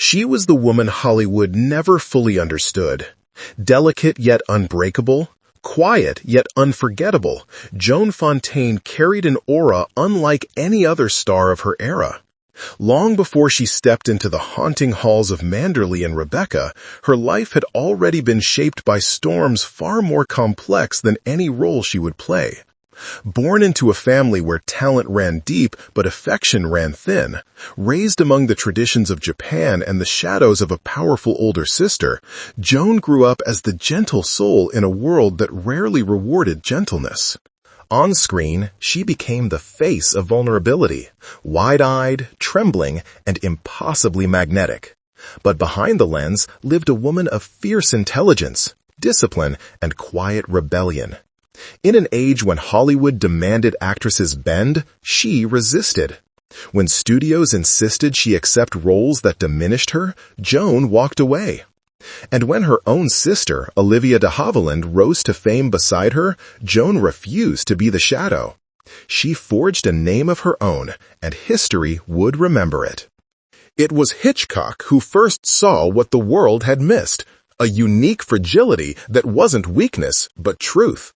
She was the woman Hollywood never fully understood. Delicate yet unbreakable, quiet yet unforgettable, Joan Fontaine carried an aura unlike any other star of her era. Long before she stepped into the haunting halls of Manderley and Rebecca, her life had already been shaped by storms far more complex than any role she would play. Born into a family where talent ran deep but affection ran thin, raised among the traditions of Japan and the shadows of a powerful older sister, Joan grew up as the gentle soul in a world that rarely rewarded gentleness. On screen, she became the face of vulnerability, wide-eyed, trembling, and impossibly magnetic. But behind the lens lived a woman of fierce intelligence, discipline, and quiet rebellion. In an age when Hollywood demanded actresses bend, she resisted. When studios insisted she accept roles that diminished her, Joan walked away. And when her own sister, Olivia de Havilland, rose to fame beside her, Joan refused to be the shadow. She forged a name of her own, and history would remember it. It was Hitchcock who first saw what the world had missed, a unique fragility that wasn't weakness, but truth.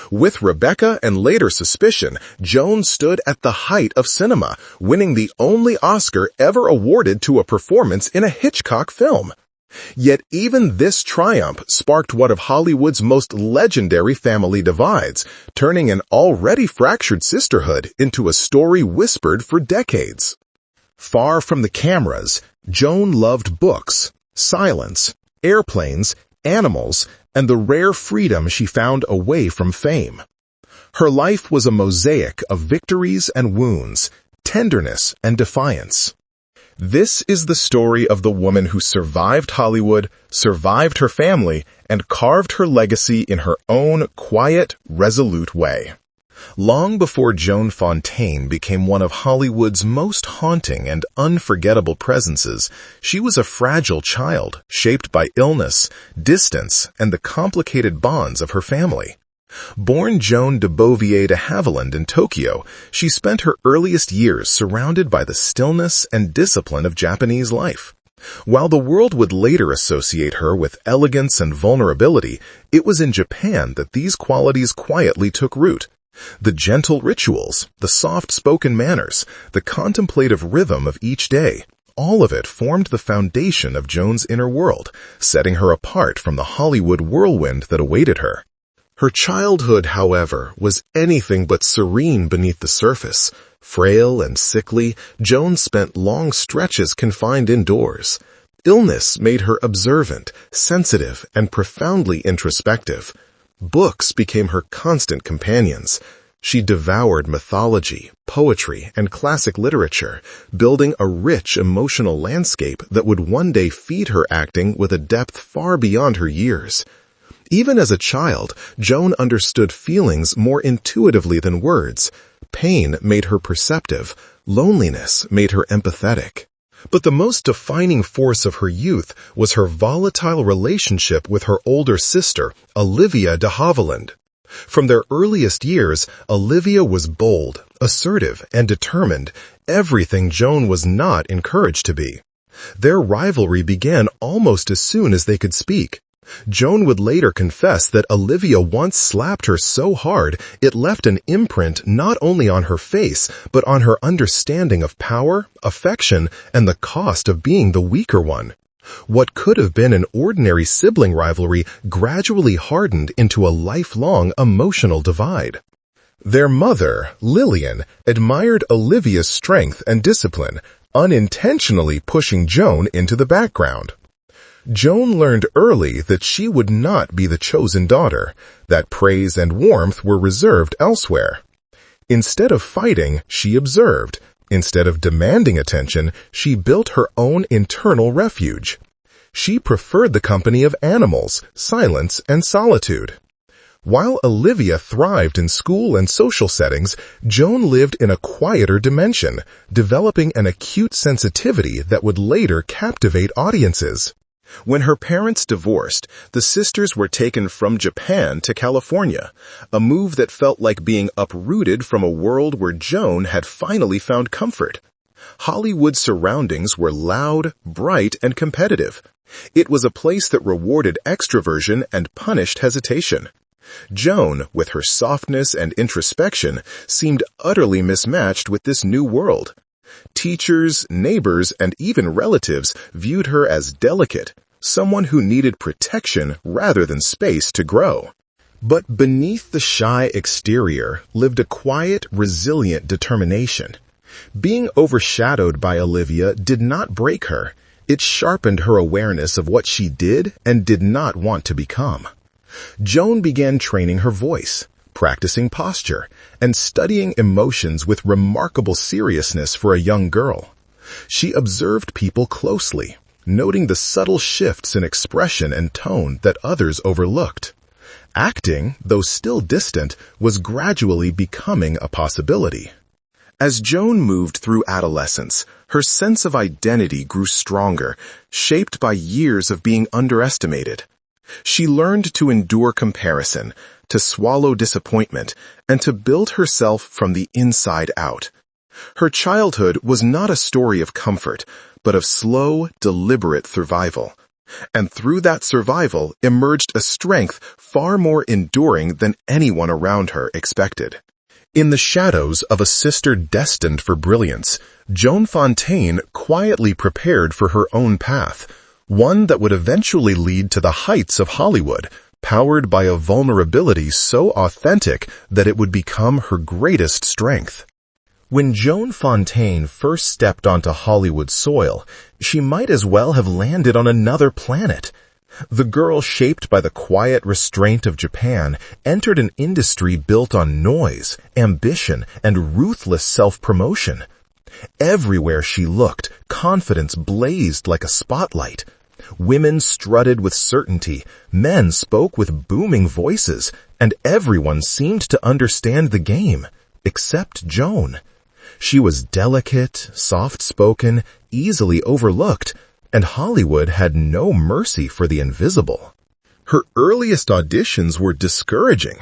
With Rebecca and later Suspicion, Joan stood at the height of cinema, winning the only Oscar ever awarded to a performance in a Hitchcock film. Yet even this triumph sparked one of Hollywood's most legendary family divides, turning an already fractured sisterhood into a story whispered for decades. Far from the cameras, Joan loved books, silence, airplanes, animals, and the rare freedom she found away from fame. Her life was a mosaic of victories and wounds, tenderness and defiance. This is the story of the woman who survived Hollywood, survived her family, and carved her legacy in her own quiet, resolute way. Long before Joan Fontaine became one of Hollywood's most haunting and unforgettable presences, she was a fragile child shaped by illness, distance, and the complicated bonds of her family. Born Joan de Beauvier de Havilland in Tokyo, she spent her earliest years surrounded by the stillness and discipline of Japanese life. While the world would later associate her with elegance and vulnerability, it was in Japan that these qualities quietly took root. The gentle rituals, the soft-spoken manners, the contemplative rhythm of each day, all of it formed the foundation of Joan's inner world, setting her apart from the Hollywood whirlwind that awaited her. Her childhood, however, was anything but serene beneath the surface. Frail and sickly, Joan spent long stretches confined indoors. Illness made her observant, sensitive, and profoundly introspective. Books became her constant companions. She devoured mythology, poetry, and classic literature, building a rich emotional landscape that would one day feed her acting with a depth far beyond her years. Even as a child, Joan understood feelings more intuitively than words. Pain made her perceptive. Loneliness made her empathetic. But the most defining force of her youth was her volatile relationship with her older sister, Olivia de Havilland. From their earliest years, Olivia was bold, assertive, and determined, everything Joan was not encouraged to be. Their rivalry began almost as soon as they could speak. Joan would later confess that Olivia once slapped her so hard it left an imprint not only on her face, but on her understanding of power, affection, and the cost of being the weaker one. What could have been an ordinary sibling rivalry gradually hardened into a lifelong emotional divide. Their mother, Lillian, admired Olivia's strength and discipline, unintentionally pushing Joan into the background. Joan learned early that she would not be the chosen daughter, that praise and warmth were reserved elsewhere. Instead of fighting, she observed. Instead of demanding attention, she built her own internal refuge. She preferred the company of animals, silence, and solitude. While Olivia thrived in school and social settings, Joan lived in a quieter dimension, developing an acute sensitivity that would later captivate audiences. When her parents divorced, the sisters were taken from Japan to California, a move that felt like being uprooted from a world where Joan had finally found comfort. Hollywood's surroundings were loud, bright, and competitive. It was a place that rewarded extroversion and punished hesitation. Joan, with her softness and introspection, seemed utterly mismatched with this new world. Teachers, neighbors, and even relatives viewed her as delicate, someone who needed protection rather than space to grow. But beneath the shy exterior lived a quiet, resilient determination. Being overshadowed by Olivia did not break her. It sharpened her awareness of what she did and did not want to become. Joan began training her voice, practicing posture, and studying emotions with remarkable seriousness for a young girl. She observed people closely, noting the subtle shifts in expression and tone that others overlooked. Acting, though still distant, was gradually becoming a possibility. As Joan moved through adolescence, her sense of identity grew stronger, shaped by years of being underestimated. She learned to endure comparison, to swallow disappointment, and to build herself from the inside out. Her childhood was not a story of comfort, but of slow, deliberate survival. And through that survival emerged a strength far more enduring than anyone around her expected. In the shadows of a sister destined for brilliance, Joan Fontaine quietly prepared for her own path, one that would eventually lead to the heights of Hollywood, powered by a vulnerability so authentic that it would become her greatest strength. When Joan Fontaine first stepped onto Hollywood soil, she might as well have landed on another planet. The girl, shaped by the quiet restraint of Japan, entered an industry built on noise, ambition, and ruthless self-promotion. Everywhere she looked, confidence blazed like a spotlight. Women strutted with certainty, men spoke with booming voices, and everyone seemed to understand the game, except Joan. She was delicate, soft-spoken, easily overlooked, and Hollywood had no mercy for the invisible. Her earliest auditions were discouraging.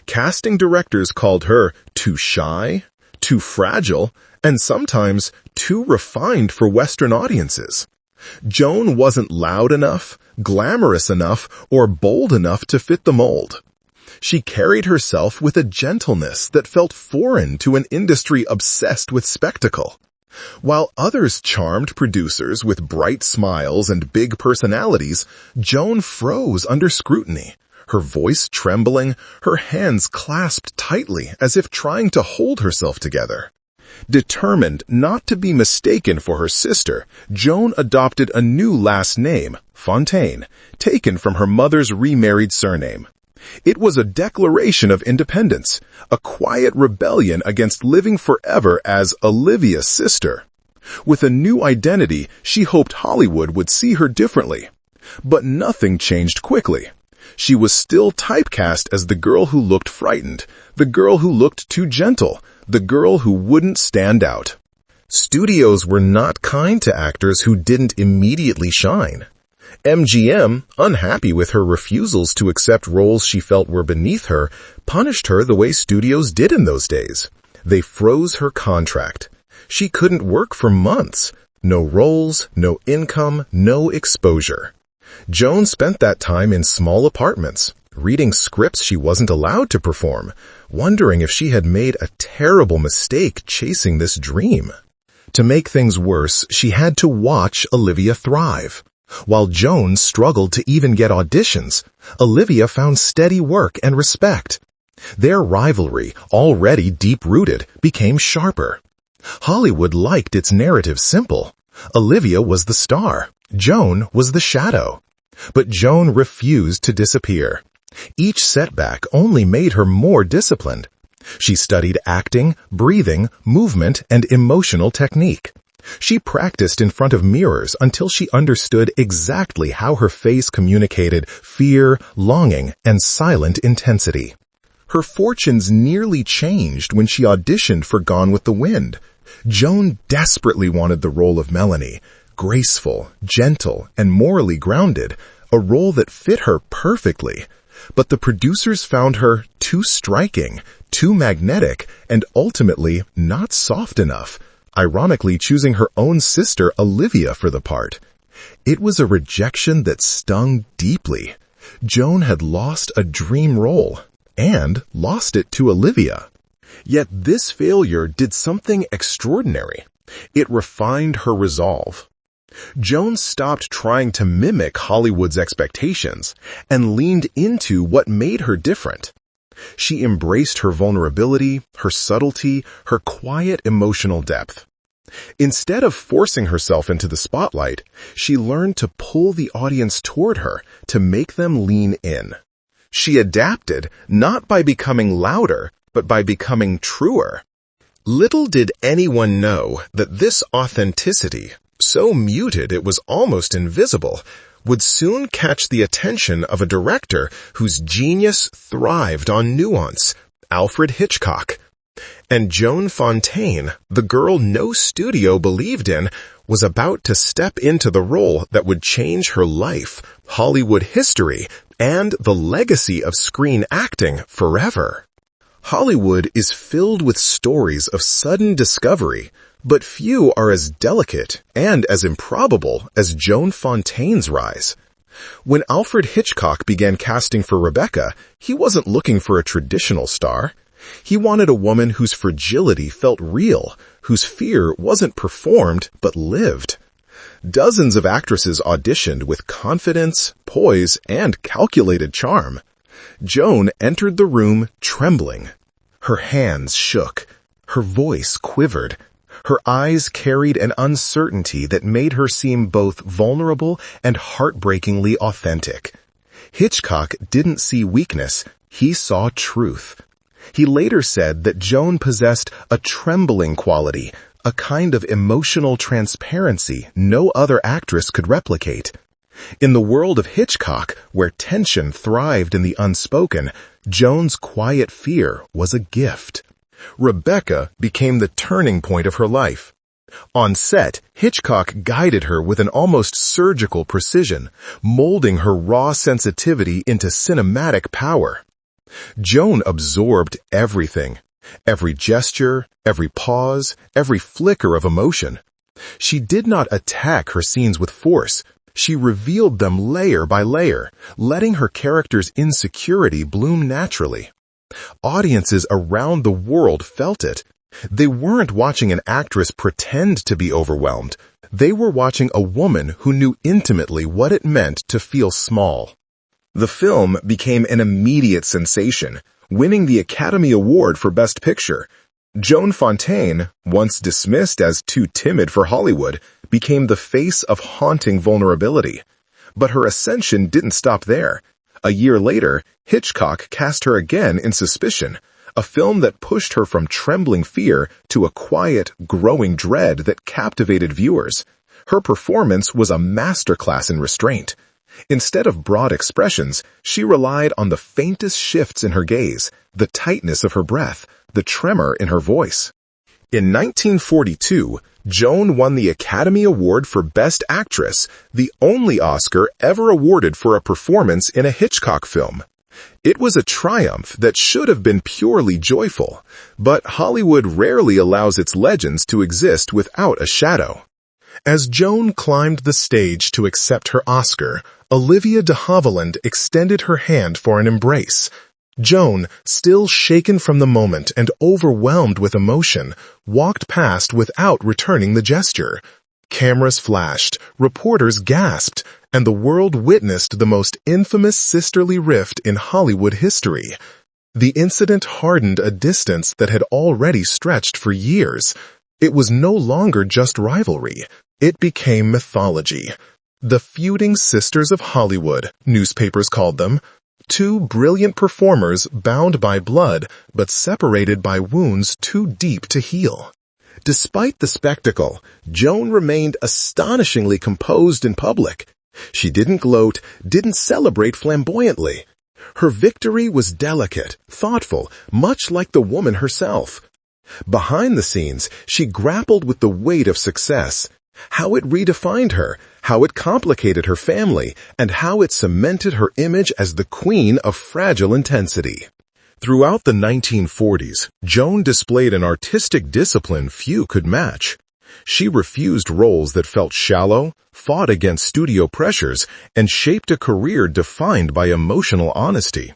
Casting directors called her too shy, too fragile, and sometimes too refined for Western audiences. Joan wasn't loud enough, glamorous enough, or bold enough to fit the mold. She carried herself with a gentleness that felt foreign to an industry obsessed with spectacle. While others charmed producers with bright smiles and big personalities, Joan froze under scrutiny, her voice trembling, her hands clasped tightly as if trying to hold herself together. Determined not to be mistaken for her sister, Joan adopted a new last name, Fontaine, taken from her mother's remarried surname. It was a declaration of independence, a quiet rebellion against living forever as Olivia's sister. With a new identity, she hoped Hollywood would see her differently. But nothing changed quickly. She was still typecast as the girl who looked frightened, the girl who looked too gentle, the girl who wouldn't stand out. Studios were not kind to actors who didn't immediately shine. MGM, unhappy with her refusals to accept roles she felt were beneath her, punished her the way studios did in those days. They froze her contract. She couldn't work for months. No roles, no income, no exposure. Joan spent that time in small apartments, reading scripts she wasn't allowed to perform, wondering if she had made a terrible mistake chasing this dream. To make things worse, she had to watch Olivia thrive. While Joan struggled to even get auditions, Olivia found steady work and respect. Their rivalry, already deep-rooted, became sharper. Hollywood liked its narrative simple. Olivia was the star. Joan was the shadow. But Joan refused to disappear. Each setback only made her more disciplined. She studied acting, breathing, movement, and emotional technique. She practiced in front of mirrors until she understood exactly how her face communicated fear, longing, and silent intensity. Her fortunes nearly changed when she auditioned for Gone with the Wind. Joan desperately wanted the role of Melanie, graceful, gentle, and morally grounded, a role that fit her perfectly. But the producers found her too striking, too magnetic, and ultimately not soft enough, ironically choosing her own sister Olivia for the part. It was a rejection that stung deeply. Joan had lost a dream role, and lost it to Olivia. Yet this failure did something extraordinary. It refined her resolve. Joan stopped trying to mimic Hollywood's expectations and leaned into what made her different. She embraced her vulnerability, her subtlety, her quiet emotional depth. Instead of forcing herself into the spotlight, she learned to pull the audience toward her, to make them lean in. She adapted, not by becoming louder, but by becoming truer. Little did anyone know that this authenticity, so muted it was almost invisible, would soon catch the attention of a director whose genius thrived on nuance, Alfred Hitchcock. And Joan Fontaine, the girl no studio believed in, was about to step into the role that would change her life, Hollywood history, and the legacy of screen acting forever. Hollywood is filled with stories of sudden discovery, but few are as delicate and as improbable as Joan Fontaine's rise. When Alfred Hitchcock began casting for Rebecca, he wasn't looking for a traditional star. He wanted a woman whose fragility felt real, whose fear wasn't performed but lived. Dozens of actresses auditioned with confidence, poise, and calculated charm. Joan entered the room trembling. Her hands shook. Her voice quivered. Her eyes carried an uncertainty that made her seem both vulnerable and heartbreakingly authentic. Hitchcock didn't see weakness. He saw truth. He later said that Joan possessed a trembling quality, a kind of emotional transparency no other actress could replicate. In the world of Hitchcock, where tension thrived in the unspoken, Joan's quiet fear was a gift. Rebecca became the turning point of her life. On set, Hitchcock guided her with an almost surgical precision, molding her raw sensitivity into cinematic power. Joan absorbed everything, every gesture, every pause, every flicker of emotion. She did not attack her scenes with force. She revealed them layer by layer, letting her character's insecurity bloom naturally. Audiences around the world felt it. They weren't watching an actress pretend to be overwhelmed. They were watching a woman who knew intimately what it meant to feel small. The film became an immediate sensation, winning the Academy Award for Best Picture. Joan Fontaine, once dismissed as too timid for Hollywood, became the face of haunting vulnerability. But her ascension didn't stop there. A year later, Hitchcock cast her again in Suspicion, a film that pushed her from trembling fear to a quiet, growing dread that captivated viewers. Her performance was a masterclass in restraint. Instead of broad expressions, she relied on the faintest shifts in her gaze, the tightness of her breath, the tremor in her voice. In 1942, Joan won the Academy Award for Best Actress, the only Oscar ever awarded for a performance in a Hitchcock film. It was a triumph that should have been purely joyful, but Hollywood rarely allows its legends to exist without a shadow. As Joan climbed the stage to accept her Oscar, Olivia de Havilland extended her hand for an embrace. Joan, still shaken from the moment and overwhelmed with emotion, walked past without returning the gesture. Cameras flashed, reporters gasped, and the world witnessed the most infamous sisterly rift in Hollywood history. The incident hardened a distance that had already stretched for years. It was no longer just rivalry. It became mythology. The feuding sisters of Hollywood, newspapers called them. Two brilliant performers bound by blood, but separated by wounds too deep to heal. Despite the spectacle, Joan remained astonishingly composed in public. She didn't gloat, didn't celebrate flamboyantly. Her victory was delicate, thoughtful, much like the woman herself. Behind the scenes, she grappled with the weight of success, how it redefined her, how it complicated her family, and how it cemented her image as the queen of fragile intensity. Throughout the 1940s, Joan displayed an artistic discipline few could match. She refused roles that felt shallow, fought against studio pressures, and shaped a career defined by emotional honesty.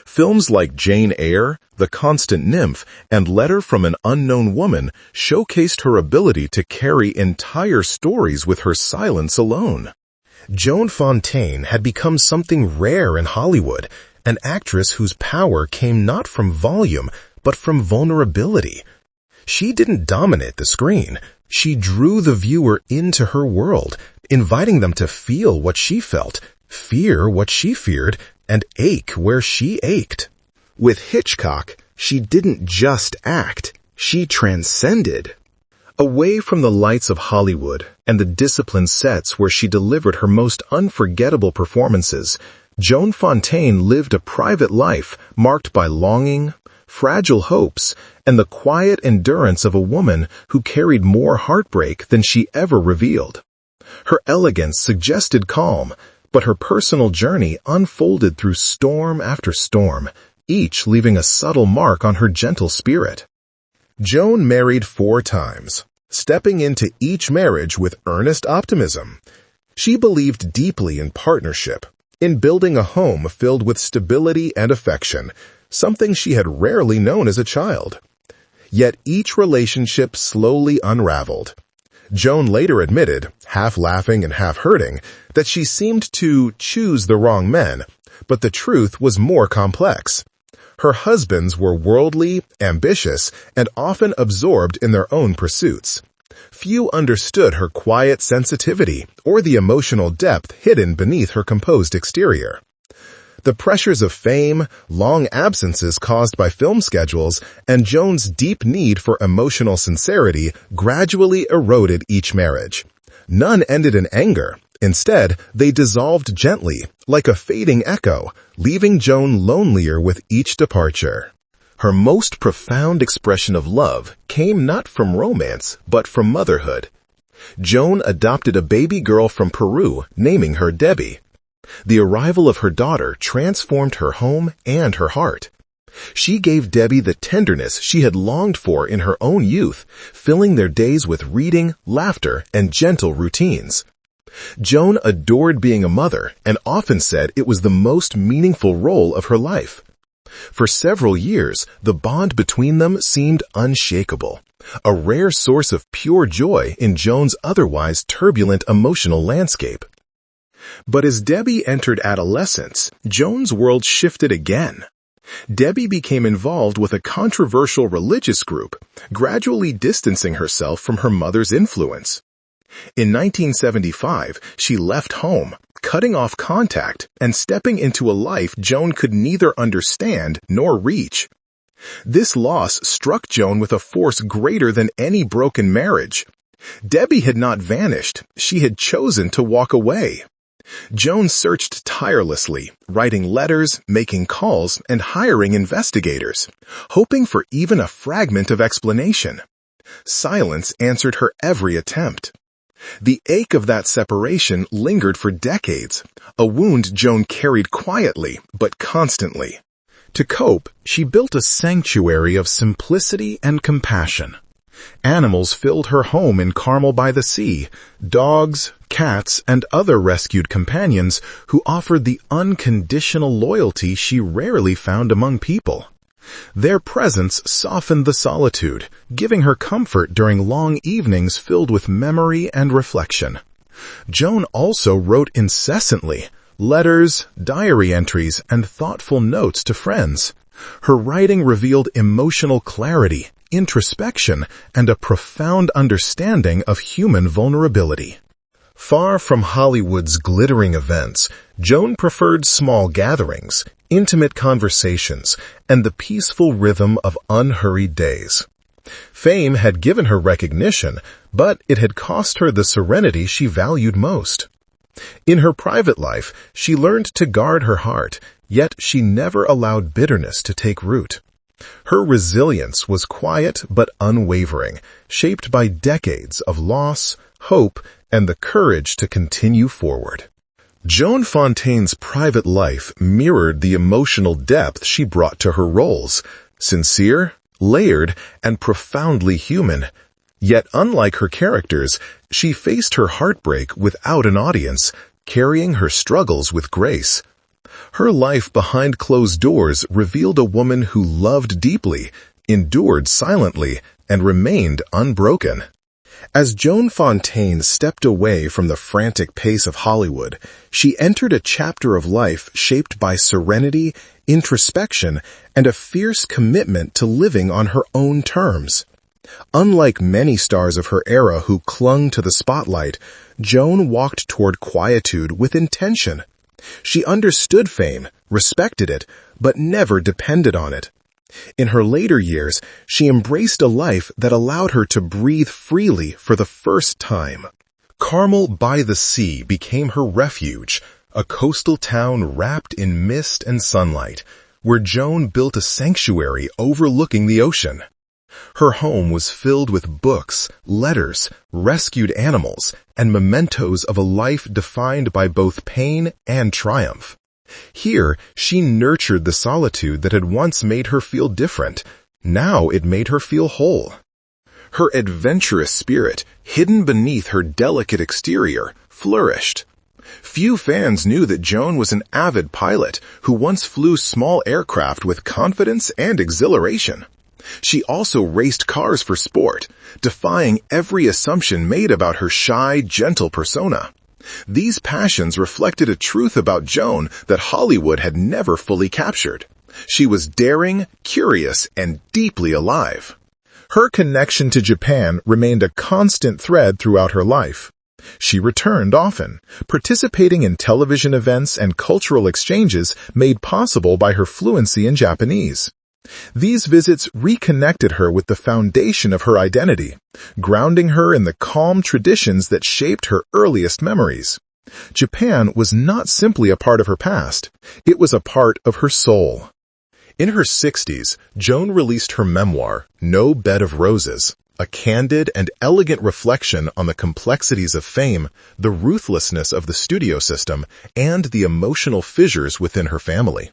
Films like Jane Eyre, The Constant Nymph, and Letter from an Unknown Woman showcased her ability to carry entire stories with her silence alone. Joan Fontaine had become something rare in Hollywood, an actress whose power came not from volume, but from vulnerability. She didn't dominate the screen. She drew the viewer into her world, inviting them to feel what she felt, fear what she feared, and ache where she ached. With Hitchcock, she didn't just act, she transcended. Away from the lights of Hollywood and the disciplined sets where she delivered her most unforgettable performances, Joan Fontaine lived a private life marked by longing, fragile hopes, and the quiet endurance of a woman who carried more heartbreak than she ever revealed. Her elegance suggested calm, but her personal journey unfolded through storm after storm, each leaving a subtle mark on her gentle spirit. Joan married 4 times, stepping into each marriage with earnest optimism. She believed deeply in partnership, in building a home filled with stability and affection, something she had rarely known as a child. Yet each relationship slowly unraveled. Joan later admitted, half laughing and half hurting, that she seemed to choose the wrong men, but the truth was more complex. Her husbands were worldly, ambitious, and often absorbed in their own pursuits. Few understood her quiet sensitivity or the emotional depth hidden beneath her composed exterior. The pressures of fame, long absences caused by film schedules, and Joan's deep need for emotional sincerity gradually eroded each marriage. None ended in anger. Instead, they dissolved gently, like a fading echo, leaving Joan lonelier with each departure. Her most profound expression of love came not from romance, but from motherhood. Joan adopted a baby girl from Peru, naming her Debbie. The arrival of her daughter transformed her home and her heart. She gave Debbie the tenderness she had longed for in her own youth, filling their days with reading, laughter, and gentle routines. Joan adored being a mother and often said it was the most meaningful role of her life. For several years, the bond between them seemed unshakable, a rare source of pure joy in Joan's otherwise turbulent emotional landscape. But as Debbie entered adolescence, Joan's world shifted again. Debbie became involved with a controversial religious group, gradually distancing herself from her mother's influence. In 1975, she left home, cutting off contact and stepping into a life Joan could neither understand nor reach. This loss struck Joan with a force greater than any broken marriage. Debbie had not vanished, she had chosen to walk away. Joan searched tirelessly, writing letters, making calls, and hiring investigators, hoping for even a fragment of explanation. Silence answered her every attempt. The ache of that separation lingered for decades, a wound Joan carried quietly but constantly. To cope, she built a sanctuary of simplicity and compassion. Animals filled her home in Carmel by the Sea, dogs, cats, and other rescued companions who offered the unconditional loyalty she rarely found among people. Their presence softened the solitude, giving her comfort during long evenings filled with memory and reflection. Joan also wrote incessantly, letters, diary entries, and thoughtful notes to friends. Her writing revealed emotional clarity, introspection, and a profound understanding of human vulnerability. Far from Hollywood's glittering events, Joan preferred small gatherings, intimate conversations, and the peaceful rhythm of unhurried days. Fame had given her recognition, but it had cost her the serenity she valued most. In her private life, she learned to guard her heart, yet she never allowed bitterness to take root. Her resilience was quiet but unwavering, shaped by decades of loss, hope, and the courage to continue forward. Joan Fontaine's private life mirrored the emotional depth she brought to her roles, sincere, layered, and profoundly human. Yet unlike her characters, she faced her heartbreak without an audience, carrying her struggles with grace. Her life behind closed doors revealed a woman who loved deeply, endured silently, and remained unbroken. As Joan Fontaine stepped away from the frantic pace of Hollywood, she entered a chapter of life shaped by serenity, introspection, and a fierce commitment to living on her own terms. Unlike many stars of her era who clung to the spotlight, Joan walked toward quietude with intention. She understood fame, respected it, but never depended on it. In her later years, she embraced a life that allowed her to breathe freely for the first time. Carmel by the Sea became her refuge, a coastal town wrapped in mist and sunlight, where Joan built a sanctuary overlooking the ocean. Her home was filled with books, letters, rescued animals, and mementos of a life defined by both pain and triumph. Here, she nurtured the solitude that had once made her feel different. Now it made her feel whole. Her adventurous spirit, hidden beneath her delicate exterior, flourished. Few fans knew that Joan was an avid pilot who once flew small aircraft with confidence and exhilaration. She also raced cars for sport, defying every assumption made about her shy, gentle persona. These passions reflected a truth about Joan that Hollywood had never fully captured. She was daring, curious, and deeply alive. Her connection to Japan remained a constant thread throughout her life. She returned often, participating in television events and cultural exchanges made possible by her fluency in Japanese. These visits reconnected her with the foundation of her identity, grounding her in the calm traditions that shaped her earliest memories. Japan was not simply a part of her past, it was a part of her soul. In her 60s, Joan released her memoir, No Bed of Roses, a candid and elegant reflection on the complexities of fame, the ruthlessness of the studio system, and the emotional fissures within her family.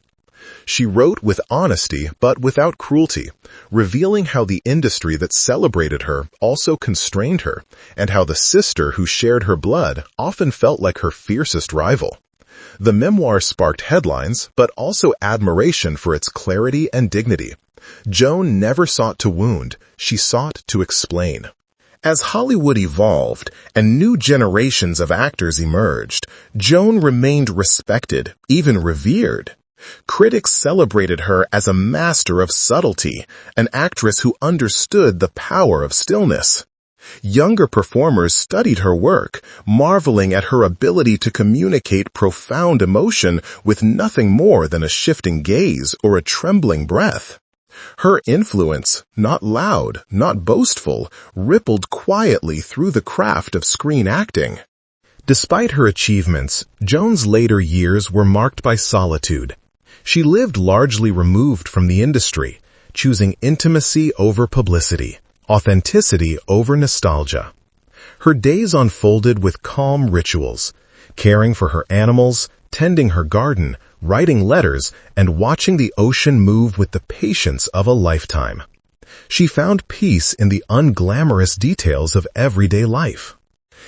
She wrote with honesty but without cruelty, revealing how the industry that celebrated her also constrained her, and how the sister who shared her blood often felt like her fiercest rival. The memoir sparked headlines, but also admiration for its clarity and dignity. Joan never sought to wound, she sought to explain. As Hollywood evolved and new generations of actors emerged, Joan remained respected, even revered. Critics celebrated her as a master of subtlety, an actress who understood the power of stillness. Younger performers studied her work, marveling at her ability to communicate profound emotion with nothing more than a shifting gaze or a trembling breath. Her influence, not loud, not boastful, rippled quietly through the craft of screen acting. Despite her achievements, Joan's later years were marked by solitude. She lived largely removed from the industry, choosing intimacy over publicity, authenticity over nostalgia. Her days unfolded with calm rituals, caring for her animals, tending her garden, writing letters, and watching the ocean move with the patience of a lifetime. She found peace in the unglamorous details of everyday life.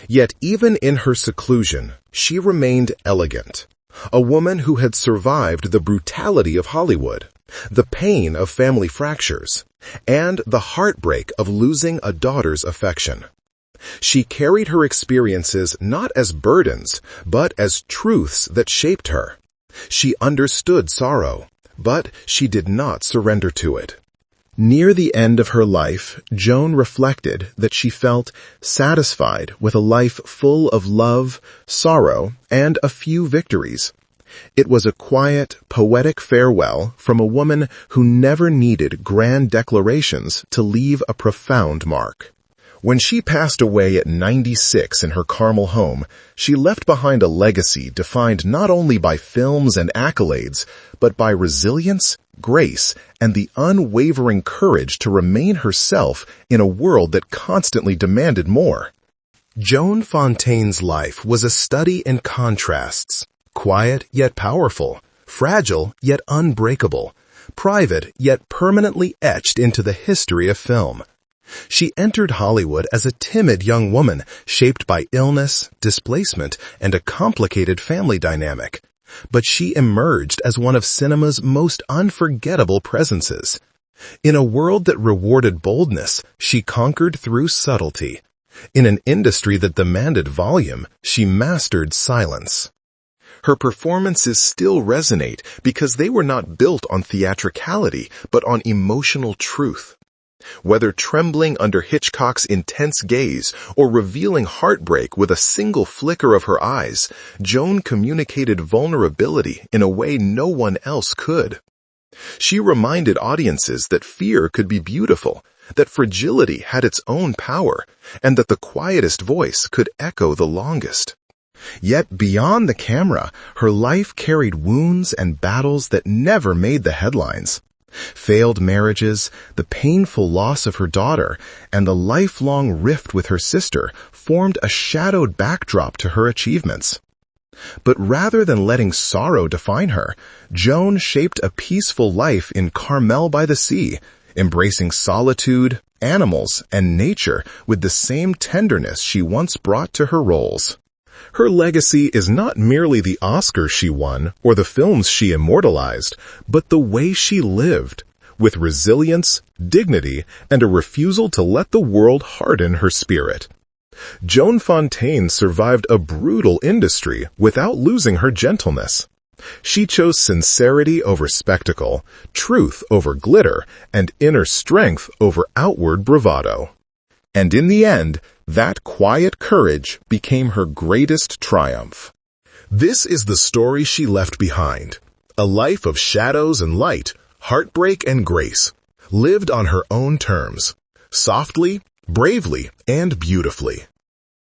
Yet even in her seclusion, she remained elegant. A woman who had survived the brutality of Hollywood, the pain of family fractures, and the heartbreak of losing a daughter's affection. She carried her experiences not as burdens, but as truths that shaped her. She understood sorrow, but she did not surrender to it. Near the end of her life, Joan reflected that she felt satisfied with a life full of love, sorrow, and a few victories. It was a quiet, poetic farewell from a woman who never needed grand declarations to leave a profound mark. When she passed away at 96 in her Carmel home, she left behind a legacy defined not only by films and accolades, but by resilience, grace, and the unwavering courage to remain herself in a world that constantly demanded more. Joan Fontaine's life was a study in contrasts, quiet yet powerful, fragile yet unbreakable, private yet permanently etched into the history of film. She entered Hollywood as a timid young woman shaped by illness, displacement, and a complicated family dynamic. But she emerged as one of cinema's most unforgettable presences. In a world that rewarded boldness, she conquered through subtlety. In an industry that demanded volume, she mastered silence. Her performances still resonate because they were not built on theatricality, but on emotional truth. Whether trembling under Hitchcock's intense gaze or revealing heartbreak with a single flicker of her eyes, Joan communicated vulnerability in a way no one else could. She reminded audiences that fear could be beautiful, that fragility had its own power, and that the quietest voice could echo the longest. Yet beyond the camera, her life carried wounds and battles that never made the headlines. Failed marriages, the painful loss of her daughter, and the lifelong rift with her sister formed a shadowed backdrop to her achievements. But rather than letting sorrow define her, Joan shaped a peaceful life in Carmel by the Sea, embracing solitude, animals, and nature with the same tenderness she once brought to her roles. Her legacy is not merely the Oscars she won or the films she immortalized, but the way she lived, with resilience, dignity, and a refusal to let the world harden her spirit. Joan Fontaine survived a brutal industry without losing her gentleness. She chose sincerity over spectacle, truth over glitter, and inner strength over outward bravado. And in the end, that quiet courage became her greatest triumph. This is the story she left behind. A life of shadows and light, heartbreak and grace, lived on her own terms, softly, bravely, and beautifully.